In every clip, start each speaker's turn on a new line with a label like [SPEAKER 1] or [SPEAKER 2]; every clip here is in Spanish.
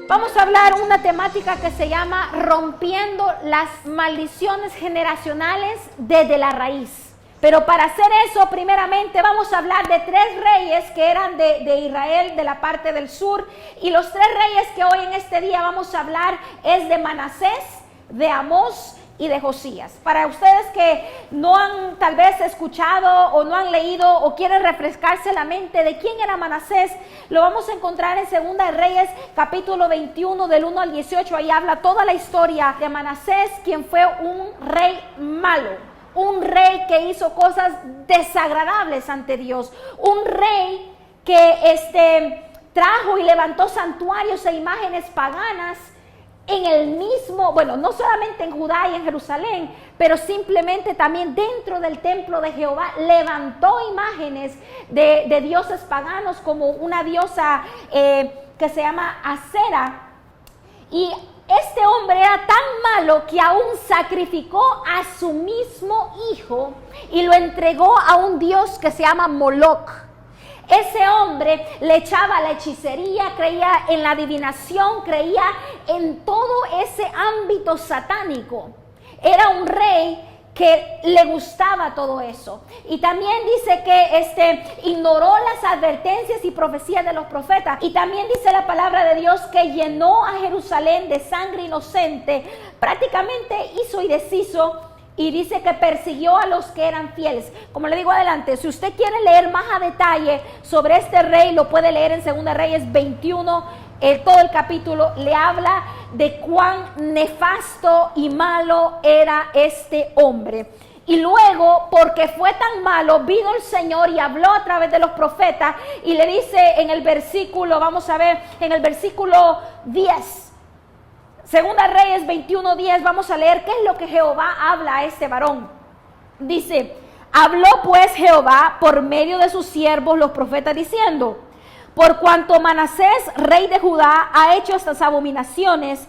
[SPEAKER 1] Vamos a hablar una temática que se llama rompiendo las maldiciones generacionales desde la raíz. Pero para hacer eso, primeramente vamos a hablar de 3 reyes que eran de Israel, de la parte del sur. Y los 3 reyes que hoy en este día vamos a hablar es de Manasés, de Amós y de Josías. Para ustedes que no han tal vez escuchado o no han leído o quieren refrescarse la mente de quién era Manasés, lo vamos a encontrar en 2 de Reyes capítulo 21 del 1 al 18. Ahí habla toda la historia de Manasés, quien fue un rey malo, un rey que hizo cosas desagradables ante Dios, un rey que trajo y levantó santuarios e imágenes paganas en el mismo, bueno, no solamente en Judá y en Jerusalén, pero simplemente también dentro del templo de Jehová levantó imágenes de dioses paganos, como una diosa que se llama Acera. Y este hombre era tan malo que aún sacrificó a su mismo hijo y lo entregó a un dios que se llama Moloch. Ese hombre le echaba la hechicería, creía en la adivinación, creía en todo ese ámbito satánico. Era un rey que le gustaba todo eso. Y también dice que ignoró las advertencias y profecías de los profetas. Y también dice la palabra de Dios que llenó a Jerusalén de sangre inocente. Prácticamente hizo y deshizo. Y dice que persiguió a los que eran fieles. Como le digo adelante, si usted quiere leer más a detalle sobre este rey, lo puede leer en 2 Reyes 21, todo el capítulo le habla de cuán nefasto y malo era este hombre. Y luego, porque fue tan malo, vino el Señor y habló a través de los profetas y le dice en el versículo, vamos a ver, en el versículo 10. Segunda Reyes 21:10, vamos a leer qué es lo que Jehová habla a este varón. Dice: habló pues Jehová por medio de sus siervos los profetas diciendo: por cuanto Manasés, rey de Judá, ha hecho estas abominaciones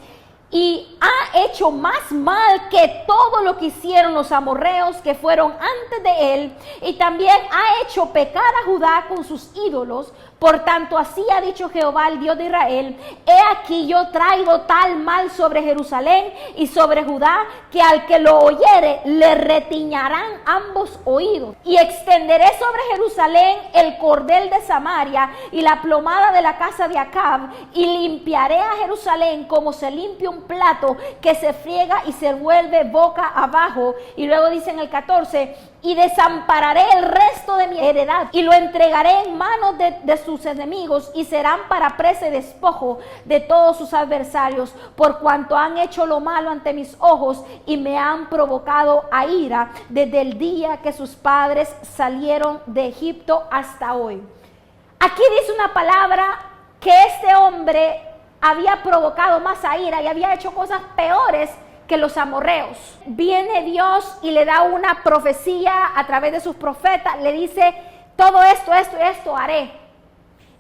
[SPEAKER 1] y ha hecho más mal que todo lo que hicieron los amorreos que fueron antes de él, y también ha hecho pecar a Judá con sus ídolos. Por tanto, así ha dicho Jehová, el Dios de Israel: he aquí yo traigo tal mal sobre Jerusalén y sobre Judá, que al que lo oyere le retiñarán ambos oídos. Y extenderé sobre Jerusalén el cordel de Samaria y la plomada de la casa de Acab, y limpiaré a Jerusalén como se limpia un plato que se friega y se vuelve boca abajo. Y luego dice en el 14: y desampararé el resto de mi heredad y lo entregaré en manos de sus enemigos, y serán para presa y despojo de todos sus adversarios, por cuanto han hecho lo malo ante mis ojos y me han provocado a ira desde el día que sus padres salieron de Egipto hasta hoy. Aquí dice una palabra que este hombre había provocado más a ira y había hecho cosas peores que los amorreos. Viene Dios y le da una profecía a través de sus profetas, le dice: todo esto haré,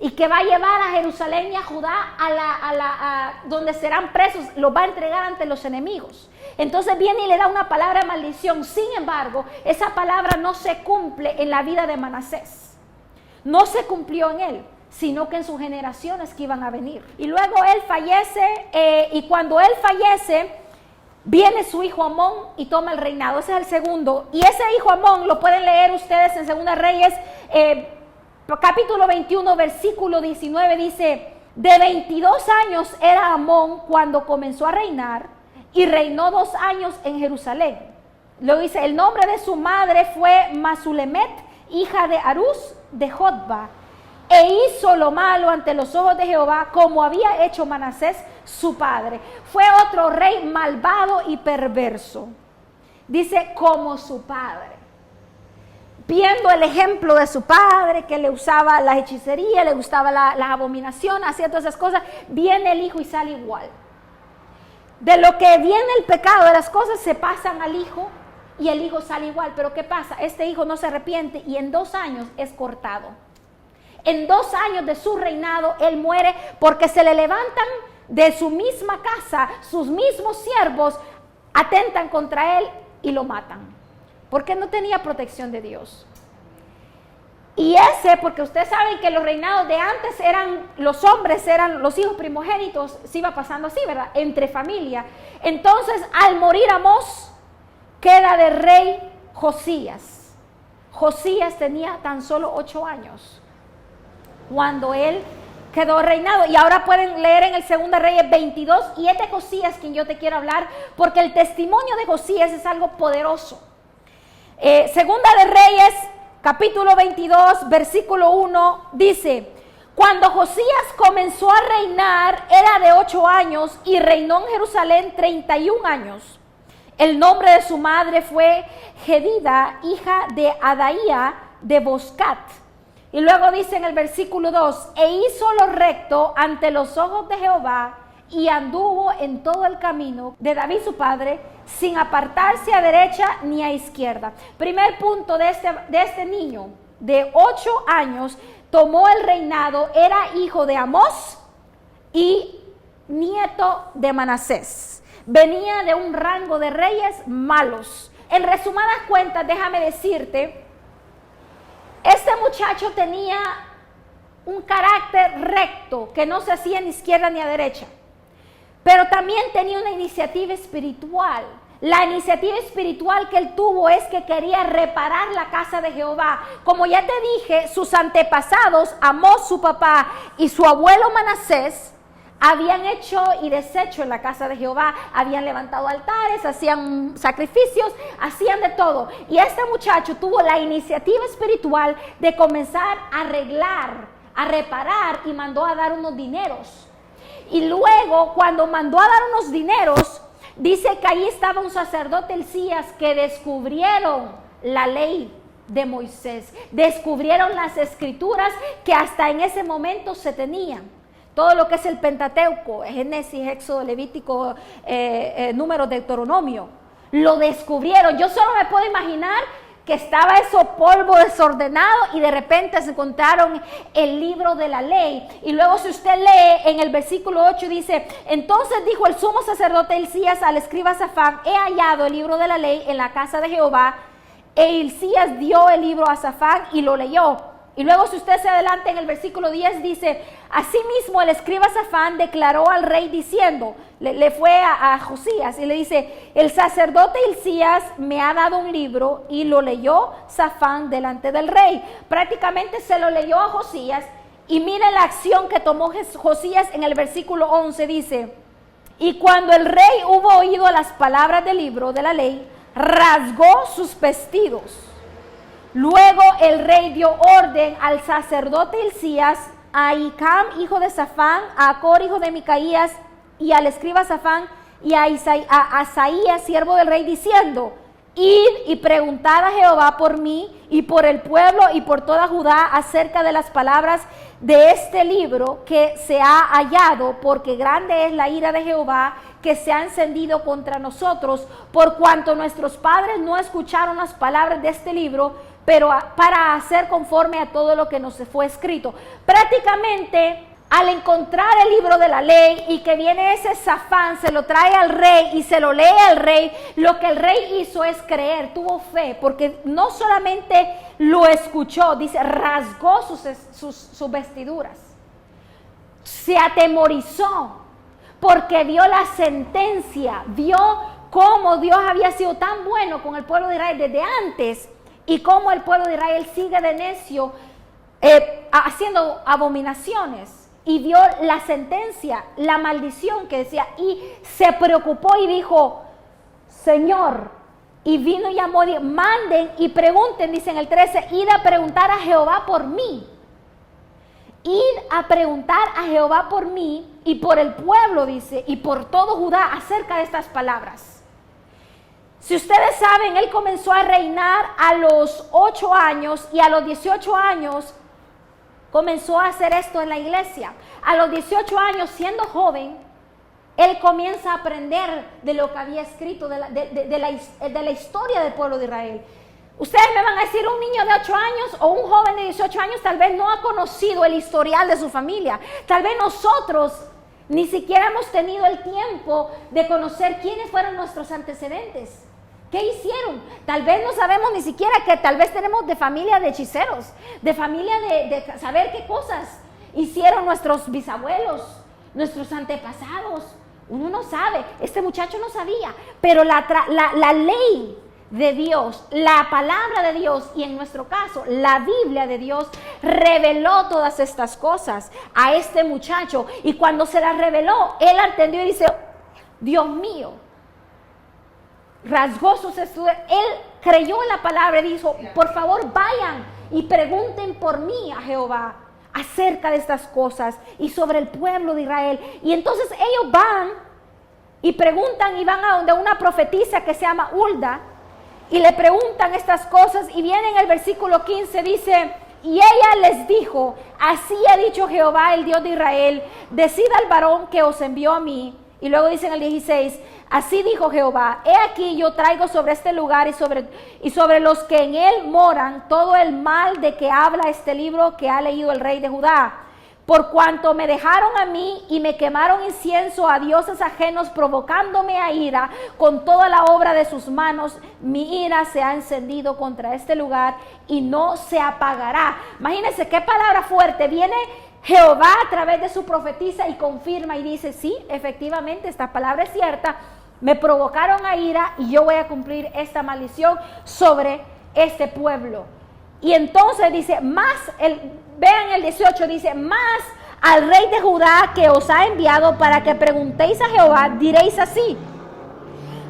[SPEAKER 1] y que va a llevar a Jerusalén y a Judá a donde serán presos, los va a entregar ante los enemigos. Entonces viene y le da una palabra de maldición. Sin embargo, esa palabra no se cumple en la vida de Manasés, no se cumplió en él, sino que en sus generaciones que iban a venir. Y luego él fallece, y cuando él fallece, viene su hijo Amón y toma el reinado. Ese es el segundo. Y ese hijo Amón lo pueden leer ustedes en 2 Reyes, capítulo 21, versículo 19. Dice: de 22 años era Amón cuando comenzó a reinar, y reinó 2 años en Jerusalén. Luego dice: el nombre de su madre fue Masulemet, hija de Haruz de Jotba. E hizo lo malo ante los ojos de Jehová, como había hecho Manasés su padre. Fue otro rey malvado y perverso. Dice: como su padre. Viendo el ejemplo de su padre, que le usaba la hechicería, le gustaba la abominación, hacía todas esas cosas, viene el hijo y sale igual. De lo que viene el pecado, de las cosas se pasan al hijo, y el hijo sale igual. Pero ¿qué pasa? Este hijo no se arrepiente y en 2 años es cortado. En 2 años de su reinado, él muere porque se le levantan de su misma casa, sus mismos siervos atentan contra él y lo matan, porque no tenía protección de Dios. Y ese, porque ustedes saben que los reinados de antes eran, los hombres eran los hijos primogénitos, se iba pasando así, ¿verdad? Entre familia. Entonces, al morir Amós, queda de rey Josías. Josías tenía tan solo 8 años cuando él quedó reinado. Y ahora pueden leer en el 2 Reyes 22, y es de Josías quien yo te quiero hablar, porque el testimonio de Josías es algo poderoso. Segunda de Reyes, capítulo 22, versículo 1, dice: cuando Josías comenzó a reinar, era de 8 años y reinó en Jerusalén 31 años. El nombre de su madre fue Jedida, hija de Adaía de Boscat. Y luego dice en el versículo 2: e hizo lo recto ante los ojos de Jehová, y anduvo en todo el camino de David su padre, sin apartarse a derecha ni a izquierda. Primer punto de este niño de 8 años, tomó el reinado, era hijo de Amós y nieto de Manasés. Venía de un rango de reyes malos. En resumadas cuentas, déjame decirte, este muchacho tenía un carácter recto, que no se hacía ni izquierda ni a derecha. Pero también tenía una iniciativa espiritual. La iniciativa espiritual que él tuvo es que quería reparar la casa de Jehová. Como ya te dije, sus antepasados, Amós su papá y su abuelo Manasés, habían hecho y deshecho en la casa de Jehová. Habían levantado altares, hacían sacrificios, hacían de todo. Y este muchacho tuvo la iniciativa espiritual de comenzar a arreglar, a reparar, y mandó a dar unos dineros. Y luego, cuando mandó a dar unos dineros, dice que ahí estaba un sacerdote Elías, que descubrieron la ley de Moisés, descubrieron las escrituras que hasta en ese momento se tenían. Todo lo que es el Pentateuco, Génesis, Éxodo, Levítico, Números, Deuteronomio, lo descubrieron. Yo solo me puedo imaginar que estaba eso polvo desordenado y de repente se encontraron el libro de la ley. Y luego, si usted lee en el versículo 8, dice: entonces dijo el sumo sacerdote Hilcías al escriba Safán: he hallado el libro de la ley en la casa de Jehová. E Hilcías dio el libro a Safán y lo leyó. Y luego, si usted se adelanta en el versículo 10, dice: asimismo el escriba Safán declaró al rey diciendo, le fue a Josías y le dice: el sacerdote Hilcías me ha dado un libro. Y lo leyó Safán delante del rey. Prácticamente se lo leyó a Josías. Y mire la acción que tomó Josías en el versículo 11, dice: y cuando el rey hubo oído las palabras del libro de la ley, rasgó sus vestidos. Luego el rey dio orden al sacerdote Hilcías, a Hicam, hijo de Safán, a Acor, hijo de Micaías, y al escriba Safán, y a Asaías, siervo del rey, diciendo: id y preguntad a Jehová por mí y por el pueblo y por toda Judá acerca de las palabras de este libro que se ha hallado, porque grande es la ira de Jehová que se ha encendido contra nosotros, por cuanto nuestros padres no escucharon las palabras de este libro, pero para hacer conforme a todo lo que nos fue escrito. Prácticamente, al encontrar el libro de la ley y que viene ese Safán, se lo trae al rey y se lo lee al rey, lo que el rey hizo es creer, tuvo fe, porque no solamente lo escuchó, dice, rasgó sus vestiduras, se atemorizó, porque vio la sentencia, vio cómo Dios había sido tan bueno con el pueblo de Israel desde antes, y cómo el pueblo de Israel sigue de necio haciendo abominaciones. Y vio la sentencia, la maldición que decía, y se preocupó y dijo: Señor, y vino y llamó, manden y pregunten, dice en el 13, id a preguntar a Jehová por mí. Id a preguntar a Jehová por mí y por el pueblo, dice, y por todo Judá acerca de estas palabras. Si ustedes saben, él comenzó a reinar a los 8 años y a los 18 años comenzó a hacer esto en la iglesia. A los 18 años, siendo joven, él comienza a aprender de lo que había escrito, de la historia del pueblo de Israel. Ustedes me van a decir, un niño de 8 años o un joven de 18 años tal vez no ha conocido el historial de su familia. Tal vez nosotros ni siquiera hemos tenido el tiempo de conocer quiénes fueron nuestros antecedentes. ¿Qué hicieron? Tal vez no sabemos ni siquiera que tal vez tenemos de familia de hechiceros, de familia de saber qué cosas hicieron nuestros bisabuelos, nuestros antepasados. Uno no sabe, este muchacho no sabía, pero la ley de Dios, la palabra de Dios y en nuestro caso la Biblia de Dios reveló todas estas cosas a este muchacho, y cuando se las reveló, él entendió y dice, Dios mío, rasgó sus estudios, él creyó en la palabra y dijo, por favor vayan y pregunten por mí a Jehová acerca de estas cosas y sobre el pueblo de Israel. Y entonces ellos van y preguntan y van a donde una profetisa que se llama Hulda y le preguntan estas cosas, y viene en el versículo 15, dice, y ella les dijo, así ha dicho Jehová, el Dios de Israel, decid al varón que os envió a mí. Y luego dice en el 16, así dijo Jehová, he aquí yo traigo sobre este lugar y sobre los que en él moran todo el mal de que habla este libro que ha leído el rey de Judá. Por cuanto me dejaron a mí y me quemaron incienso a dioses ajenos, provocándome a ira con toda la obra de sus manos, mi ira se ha encendido contra este lugar y no se apagará. Imagínense qué palabra fuerte. Viene Jehová a través de su profetisa y confirma y dice, sí, efectivamente esta palabra es cierta, me provocaron a ira y yo voy a cumplir esta maldición sobre este pueblo. Y entonces dice, vean el 18, dice, más al rey de Judá que os ha enviado para que preguntéis a Jehová, diréis así,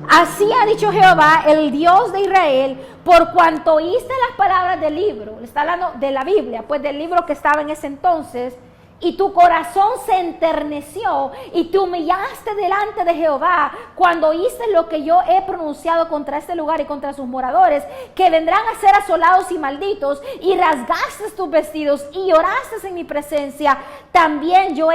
[SPEAKER 1] así ha dicho Jehová, el Dios de Israel, por cuanto oíste las palabras del libro, le está hablando de la Biblia, pues del libro que estaba en ese entonces, y tu corazón se enterneció y te humillaste delante de Jehová cuando oíste lo que yo he pronunciado contra este lugar y contra sus moradores, que vendrán a ser asolados y malditos, y rasgaste tus vestidos y lloraste en mi presencia, también yo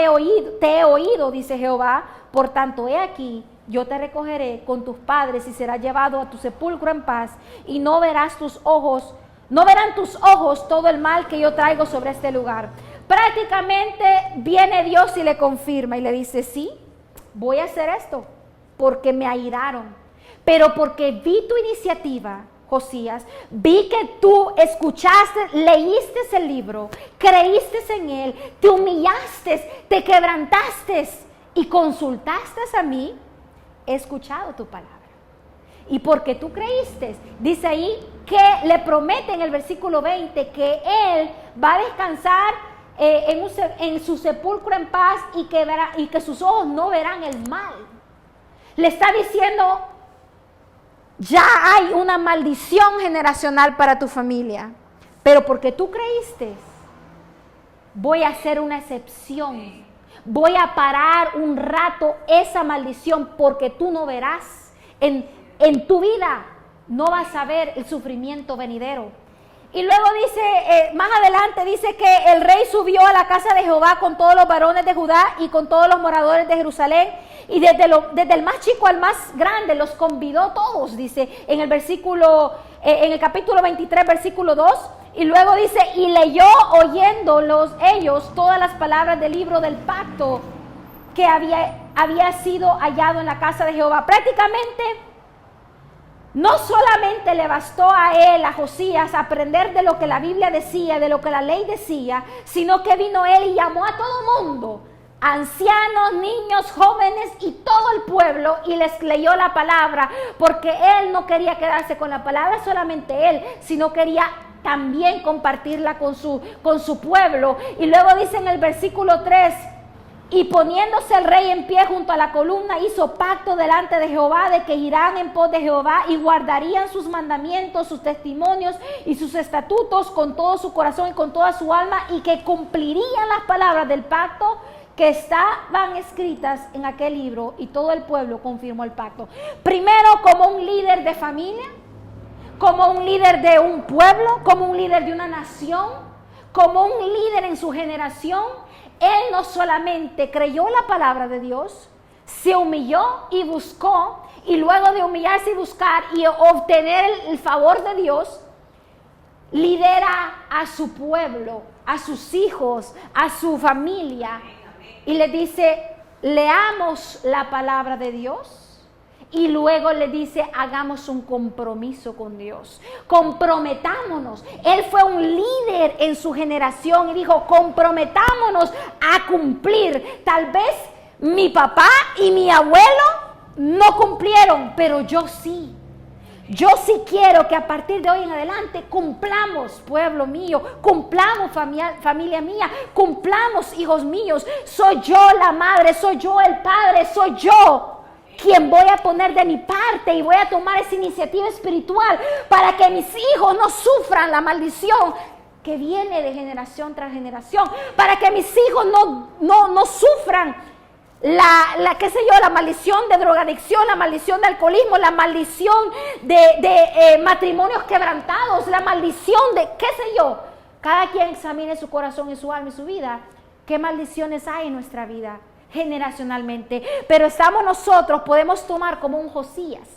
[SPEAKER 1] te he oído, dice Jehová, por tanto he aquí, yo te recogeré con tus padres y serás llevado a tu sepulcro en paz, y no verán tus ojos todo el mal que yo traigo sobre este lugar. Prácticamente viene Dios y le confirma y le dice, sí, voy a hacer esto porque me airaron, pero porque vi tu iniciativa, Josías, vi que tú escuchaste, leíste el libro, creíste en él, te humillaste, te quebrantaste y consultaste a mí, he escuchado tu palabra. Y porque tú creíste, dice ahí que le promete en el versículo 20 que él va a descansar en su sepulcro en paz y que sus ojos no verán el mal. Le está diciendo, ya hay una maldición generacional para tu familia, pero porque tú creíste, voy a hacer una excepción. Voy a parar un rato esa maldición porque tú no verás en tu vida, no vas a ver el sufrimiento venidero. Y luego dice, más adelante dice que el rey subió a la casa de Jehová con todos los varones de Judá y con todos los moradores de Jerusalén, y desde el más chico al más grande los convidó todos, dice en el capítulo 23, versículo 2, y luego dice, y leyó oyéndolos ellos todas las palabras del libro del pacto que había sido hallado en la casa de Jehová. Prácticamente no solamente le bastó a él, a Josías, aprender de lo que la Biblia decía, de lo que la ley decía, sino que vino él y llamó a todo mundo, ancianos, niños, jóvenes y todo el pueblo, y les leyó la palabra, porque él no quería quedarse con la palabra solamente él, sino quería también compartirla con su pueblo. Y luego dice en el versículo 3, y poniéndose el rey en pie junto a la columna, hizo pacto delante de Jehová de que irán en pos de Jehová y guardarían sus mandamientos, sus testimonios y sus estatutos con todo su corazón y con toda su alma, y que cumplirían las palabras del pacto que estaban escritas en aquel libro. Y todo el pueblo confirmó el pacto. Primero, como un líder de familia, como un líder de un pueblo, como un líder de una nación, como un líder en su generación, él no solamente creyó la palabra de Dios, se humilló y buscó, y luego de humillarse y buscar y obtener el favor de Dios, lidera a su pueblo, a sus hijos, a su familia, y le dice, leamos la palabra de Dios. Y luego le dice, hagamos un compromiso con Dios. Comprometámonos. Él fue un líder en su generación y dijo, comprometámonos a cumplir. Tal vez mi papá y mi abuelo no cumplieron, pero yo sí. Yo sí quiero que a partir de hoy en adelante cumplamos, pueblo mío, cumplamos familia mía, cumplamos, hijos míos. Soy yo la madre, soy yo el padre, soy yo quien voy a poner de mi parte y voy a tomar esa iniciativa espiritual para que mis hijos no sufran la maldición que viene de generación tras generación, para que mis hijos no sufran la maldición de drogadicción, la maldición de alcoholismo, la maldición de matrimonios quebrantados, la maldición de qué sé yo. Cada quien examine su corazón y su alma y su vida. ¿Qué maldiciones hay en nuestra vida generacionalmente? Pero nosotros podemos tomar como un Josías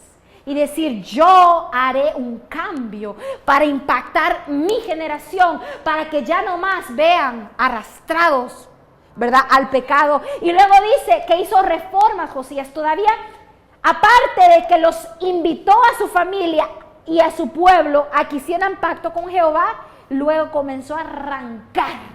[SPEAKER 1] y decir, yo haré un cambio para impactar mi generación, para que ya no más vean arrastrados, ¿verdad?, al pecado. Y luego dice que hizo reformas Josías. Todavía, aparte de que los invitó a su familia y a su pueblo a que hicieran pacto con Jehová, luego comenzó a arrancar.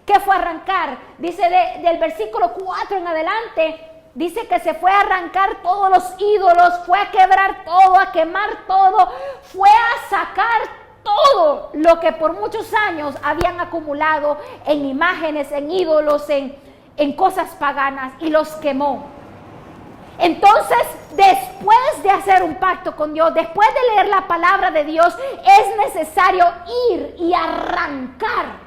[SPEAKER 1] ¿Qué fue arrancar? Dice del versículo 4 en adelante, dice que se fue a arrancar todos los ídolos, fue a quebrar todo, a quemar todo, fue a sacar todo lo que por muchos años habían acumulado en imágenes, en ídolos, en cosas paganas, y los quemó. Entonces, después de hacer un pacto con Dios, después de leer la palabra de Dios, es necesario ir y arrancar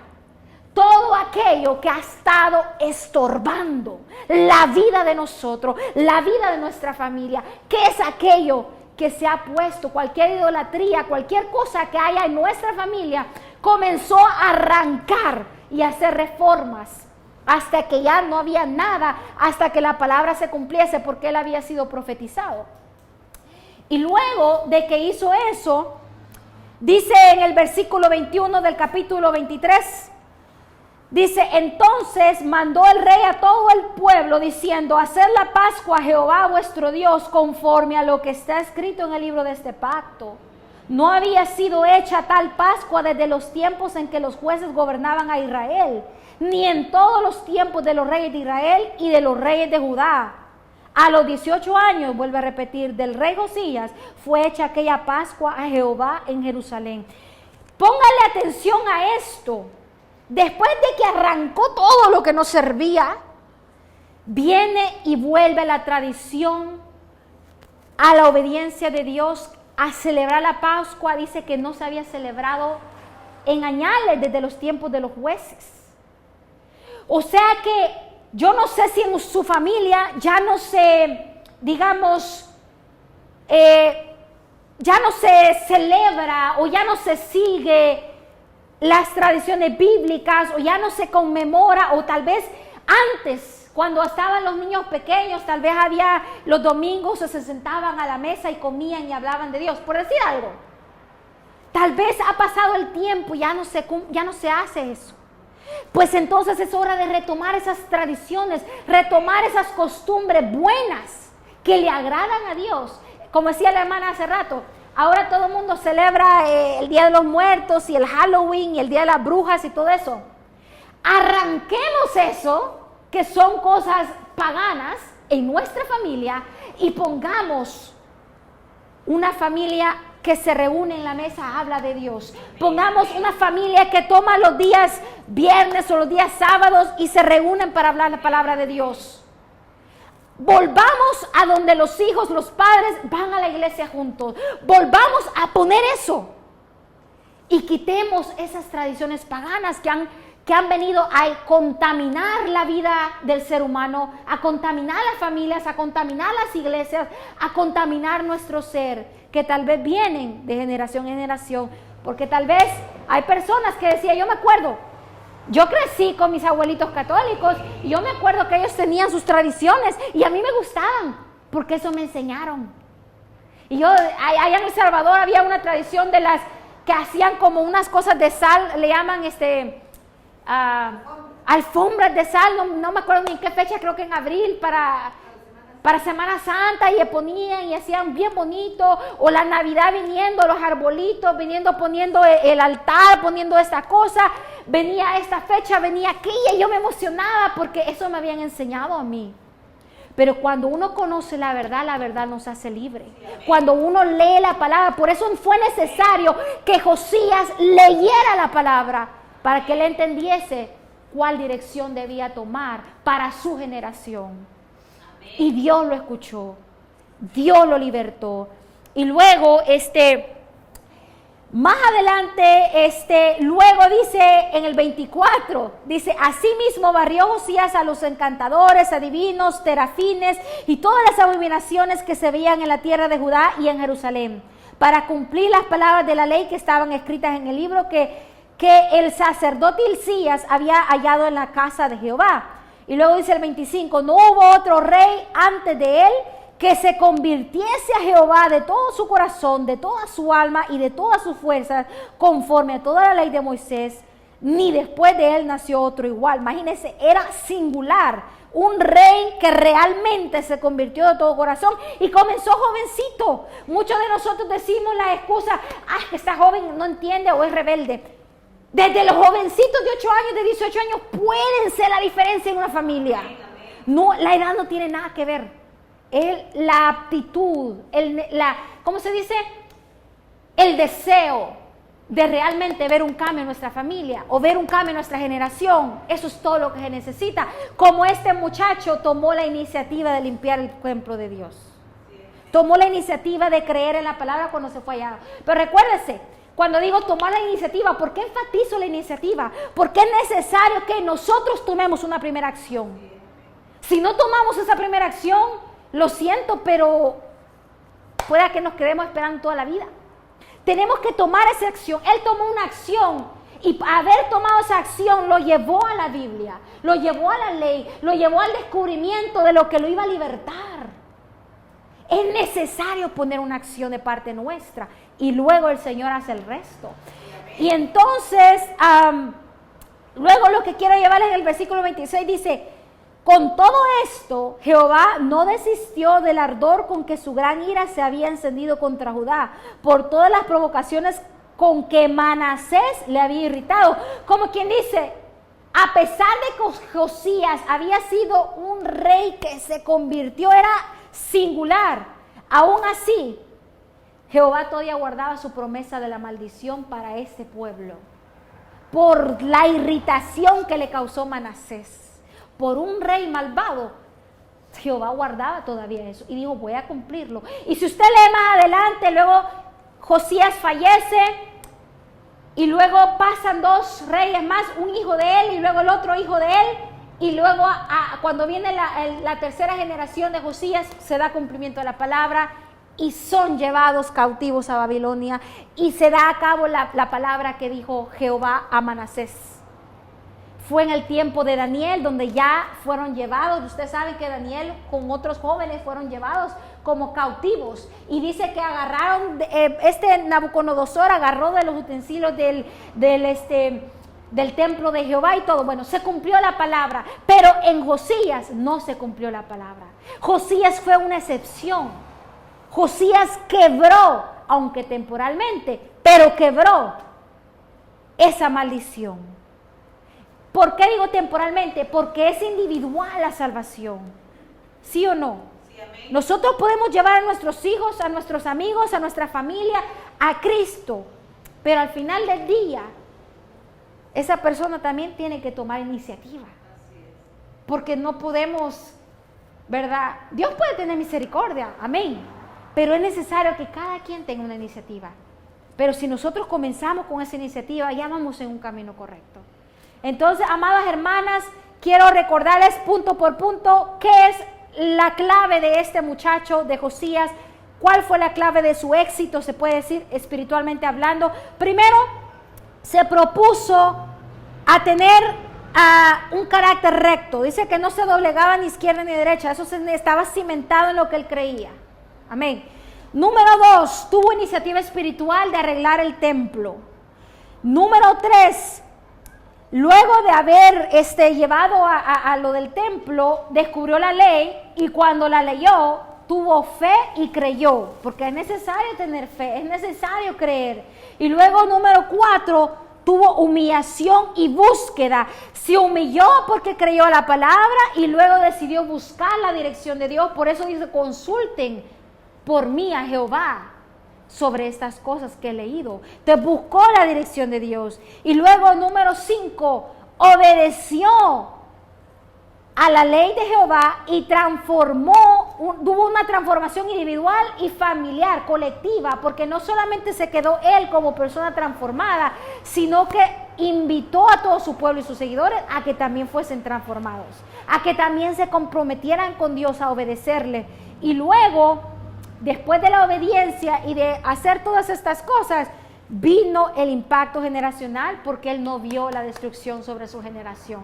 [SPEAKER 1] todo aquello que ha estado estorbando la vida de nosotros, la vida de nuestra familia. ¿Qué es aquello que se ha puesto? Cualquier idolatría, cualquier cosa que haya en nuestra familia, comenzó a arrancar y a hacer reformas hasta que ya no había nada, hasta que la palabra se cumpliese, porque él había sido profetizado. Y luego de que hizo eso, dice en el versículo 21 del capítulo 23, dice, entonces mandó el rey a todo el pueblo diciendo, haced la Pascua a Jehová vuestro Dios conforme a lo que está escrito en el libro de este pacto. No había sido hecha tal Pascua desde los tiempos en que los jueces gobernaban a Israel, ni en todos los tiempos de los reyes de Israel y de los reyes de Judá. A los 18 años, vuelve a repetir, del rey Josías, fue hecha aquella Pascua a Jehová en Jerusalén. Póngale atención a esto. Después de que arrancó todo lo que nos servía, viene y vuelve la tradición a la obediencia de Dios, a celebrar la Pascua. Dice que no se había celebrado en añales desde los tiempos de los jueces. O sea que yo no sé si en su familia ya no se, digamos, ya no se celebra o ya no se sigue las tradiciones bíblicas, o ya no se conmemora, o tal vez antes, cuando estaban los niños pequeños, tal vez había los domingos, se sentaban a la mesa y comían y hablaban de Dios, por decir algo. Tal vez ha pasado el tiempo y ya no se hace eso. Pues entonces es hora de retomar esas tradiciones, retomar esas costumbres buenas que le agradan a Dios. Como decía la hermana hace rato, ahora todo el mundo celebra el Día de los Muertos y el Halloween y el Día de las Brujas y todo eso. Arranquemos eso, que son cosas paganas, en nuestra familia, y pongamos una familia que se reúne en la mesa, habla de Dios. Pongamos una familia que toma los días viernes o los días sábados y se reúnen para hablar la palabra de Dios. Volvamos a donde los hijos, los padres van a la iglesia juntos. Volvamos a poner eso y quitemos esas tradiciones paganas que han venido a contaminar la vida del ser humano, a contaminar las familias, a contaminar las iglesias, a contaminar nuestro ser, que tal vez vienen de generación en generación. Porque tal vez hay personas que decían, yo me acuerdo, yo crecí con mis abuelitos católicos y yo me acuerdo que ellos tenían sus tradiciones y a mí me gustaban porque eso me enseñaron. Y yo, allá en El Salvador había una tradición de las que hacían como unas cosas de sal, le llaman alfombras de sal, no me acuerdo ni en qué fecha, creo que en abril, para para Semana Santa, y ponían y hacían bien bonito, o la Navidad viniendo, los arbolitos, viniendo, poniendo el altar, poniendo esta cosa, venía esta fecha, venía aquella, y yo me emocionaba porque eso me habían enseñado a mí. Pero cuando uno conoce la verdad nos hace libre. Cuando uno lee la palabra, por eso fue necesario que Josías leyera la palabra, para que él entendiese cuál dirección debía tomar para su generación. Y Dios lo escuchó, Dios lo libertó. Y luego, más adelante, luego dice en el 24, dice: asimismo barrió Josías a los encantadores, adivinos, terafines y todas las abominaciones que se veían en la tierra de Judá y en Jerusalén, para cumplir las palabras de la ley que estaban escritas en el libro que el sacerdote Hilcías había hallado en la casa de Jehová. Y luego dice el 25: no hubo otro rey antes de él que se convirtiese a Jehová de todo su corazón, de toda su alma y de todas sus fuerzas, conforme a toda la ley de Moisés, ni después de él nació otro igual. Imagínense, era singular, un rey que realmente se convirtió de todo corazón y comenzó jovencito. Muchos de nosotros decimos la excusa: que está joven, no entiende o es rebelde. Desde los jovencitos de 8 años, de 18 años, pueden ser la diferencia en una familia. No, la edad no tiene nada que ver. La aptitud, ¿cómo se dice? El deseo de realmente ver un cambio en nuestra familia o ver un cambio en nuestra generación. Eso es todo lo que se necesita. Como este muchacho tomó la iniciativa de limpiar el templo de Dios. Tomó la iniciativa de creer en la palabra cuando se fue allá. Pero recuérdese, cuando digo tomar la iniciativa, ¿por qué enfatizo la iniciativa? Porque es necesario que nosotros tomemos una primera acción. Si no tomamos esa primera acción, lo siento, pero pueda que nos quedemos esperando toda la vida. Tenemos que tomar esa acción. Él tomó una acción y haber tomado esa acción lo llevó a la Biblia, lo llevó a la ley, lo llevó al descubrimiento de lo que lo iba a libertar. Es necesario poner una acción de parte nuestra y luego el Señor hace el resto. Y entonces, luego lo que quiero llevarles en el versículo 26 dice: con todo esto, Jehová no desistió del ardor con que su gran ira se había encendido contra Judá, por todas las provocaciones con que Manasés le había irritado. Como quien dice, a pesar de que Josías había sido un rey que se convirtió, era singular, aún así, Jehová todavía guardaba su promesa de la maldición para ese pueblo, por la irritación que le causó Manasés. Por un rey malvado, Jehová guardaba todavía eso y dijo: voy a cumplirlo. Y si usted lee más adelante, luego Josías fallece y luego pasan 2 reyes más, un hijo de él y luego el otro hijo de él, y luego cuando viene la tercera generación de Josías, se da cumplimiento de la palabra y son llevados cautivos a Babilonia, y se da a cabo la palabra que dijo Jehová a Manasés. Fue en el tiempo de Daniel donde ya fueron llevados. Ustedes saben que Daniel con otros jóvenes fueron llevados como cautivos. Y dice que agarraron, Nabucodonosor agarró de los utensilios del templo de Jehová y todo. Bueno, se cumplió la palabra, pero en Josías no se cumplió la palabra. Josías fue una excepción. Josías quebró, aunque temporalmente, pero quebró esa maldición. ¿Por qué digo temporalmente? Porque es individual la salvación. ¿Sí o no? Sí, amén. Nosotros podemos llevar a nuestros hijos, a nuestros amigos, a nuestra familia, a Cristo. Pero al final del día, esa persona también tiene que tomar iniciativa. Porque no podemos, ¿verdad? Dios puede tener misericordia, amén. Pero es necesario que cada quien tenga una iniciativa. Pero si nosotros comenzamos con esa iniciativa, ya vamos en un camino correcto. Entonces, amadas hermanas, quiero recordarles punto por punto qué es la clave de este muchacho, de Josías, cuál fue la clave de su éxito, se puede decir, espiritualmente hablando. Primero, se propuso a tener un carácter recto. Dice que no se doblegaba ni izquierda ni derecha, eso estaba cimentado en lo que él creía. Amén. Número 2, tuvo iniciativa espiritual de arreglar el templo. Número 3, luego de haber llevado a lo del templo, descubrió la ley y cuando la leyó, tuvo fe y creyó, porque es necesario tener fe, es necesario creer. Y luego, número 4, tuvo humillación y búsqueda. Se humilló porque creyó la palabra y luego decidió buscar la dirección de Dios. Por eso dice, consulten por mí a Jehová sobre estas cosas que he leído. Te buscó la dirección de Dios. Y luego, número 5, obedeció a la ley de Jehová y tuvo una transformación individual y familiar, colectiva, porque no solamente se quedó él como persona transformada, sino que invitó a todo su pueblo y sus seguidores a que también fuesen transformados, a que también se comprometieran con Dios a obedecerle. Y luego, después de la obediencia y de hacer todas estas cosas, vino el impacto generacional, porque él no vio la destrucción sobre su generación.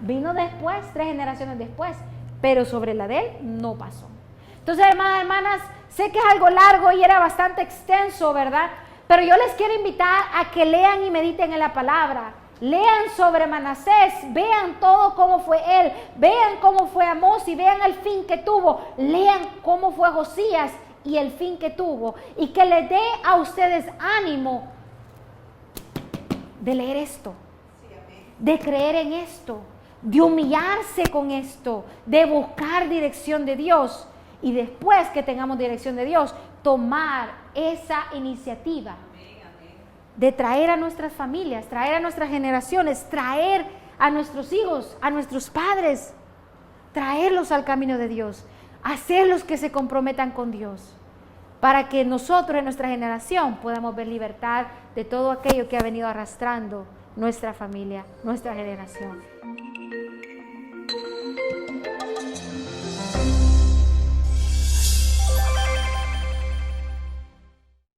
[SPEAKER 1] Vino después, 3 generaciones después, pero sobre la de él no pasó. Entonces, hermanas, sé que es algo largo y era bastante extenso, ¿verdad? Pero yo les quiero invitar a que lean y mediten en la palabra. Lean sobre Manasés, vean todo cómo fue él, vean cómo fue Amós y vean el fin que tuvo. Lean cómo fue Josías y el fin que tuvo. Y que les dé a ustedes ánimo de leer esto, de creer en esto, de humillarse con esto, de buscar dirección de Dios y después que tengamos dirección de Dios, tomar esa iniciativa de traer a nuestras familias, traer a nuestras generaciones, traer a nuestros hijos, a nuestros padres, traerlos al camino de Dios, hacerlos que se comprometan con Dios, para que nosotros en nuestra generación podamos ver libertad de todo aquello que ha venido arrastrando nuestra familia, nuestra generación.